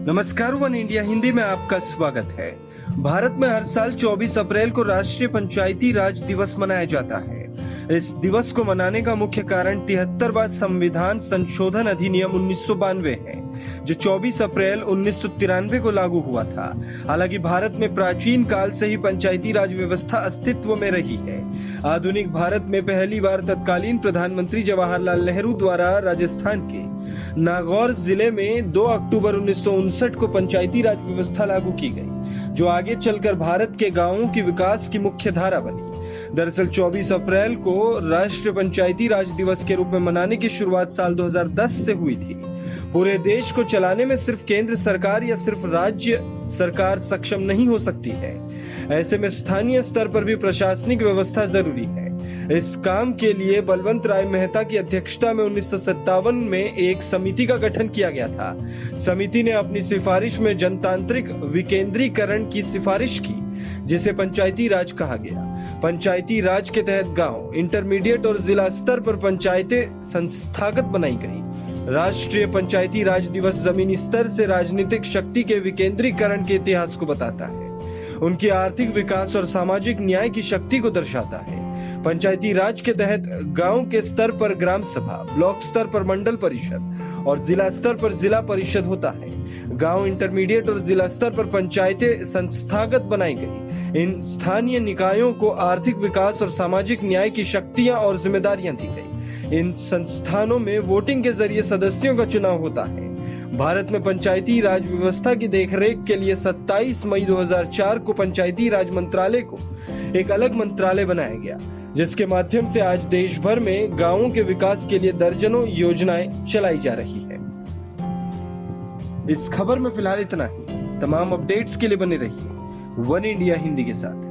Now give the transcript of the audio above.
नमस्कार, one India Hindi में आपका स्वागत है। भारत में हर साल 24 अप्रैल को राष्ट्रीय पंचायती राज दिवस मनाया जाता है। इस दिवस को मनाने का मुख्य कारण 73वां संविधान संशोधन अधिनियम 1992 है, जो 24 अप्रैल 1993 को लागू हुआ था। हालांकि भारत में प्राचीन काल से ही पंचायती राज व्यवस्था अस्तित्व में रही है। आधुनिक भारत में पहली बार तत्कालीन प्रधानमंत्री जवाहरलाल नेहरू द्वारा राजस्थान के नागौर जिले में 2 अक्टूबर 1959 को पंचायती राज व्यवस्था लागू की गई, जो आगे चलकर भारत के गांवों की विकास की मुख्य धारा बनी। दरअसल 24 अप्रैल को राष्ट्रीय पंचायती राज दिवस के रूप में मनाने की शुरुआत साल 2010 से हुई थी। पूरे देश को चलाने में सिर्फ केंद्र सरकार या सिर्फ राज्य सरकार सक्षम नहीं हो सकती है। ऐसे में स्थानीय स्तर पर भी प्रशासनिक व्यवस्था जरूरी है। इस काम के लिए बलवंत राय मेहता की अध्यक्षता में 1957 में एक समिति का गठन किया गया था। समिति ने अपनी सिफारिश में जनतांत्रिक विकेंद्रीकरण की सिफारिश की, जिसे पंचायती राज कहा गया। पंचायती राज के तहत गांव, इंटरमीडिएट और जिला स्तर पर पंचायतें संस्थागत बनाई गई। राष्ट्रीय पंचायती राज दिवस जमीनी स्तर से राजनीतिक शक्ति के विकेंद्रीकरण के इतिहास को बताता है, उनकी आर्थिक विकास और सामाजिक न्याय की शक्ति को दर्शाता है। पंचायती राज के तहत गांव के स्तर पर ग्राम सभा, ब्लॉक स्तर पर मंडल परिषद और जिला स्तर पर जिला परिषद होता है। गांव, इंटरमीडिएट और जिला स्तर पर पंचायतें संस्थागत बनाई गई। इन स्थानीय निकायों को आर्थिक विकास और सामाजिक न्याय की शक्तियां और जिम्मेदारियां दी गई। इन संस्थानों में वोटिंग के जरिए सदस्यों का चुनाव होता है। भारत में पंचायती राज व्यवस्था की देखरेख के लिए 27 मई 2004 को पंचायती राज मंत्रालय को एक अलग मंत्रालय बनाया गया, जिसके माध्यम से आज देश भर में गांवों के विकास के लिए दर्जनों योजनाएं चलाई जा रही है। इस खबर में फिलहाल इतना ही। तमाम अपडेट्स के लिए बने रहिए वन इंडिया हिंदी के साथ।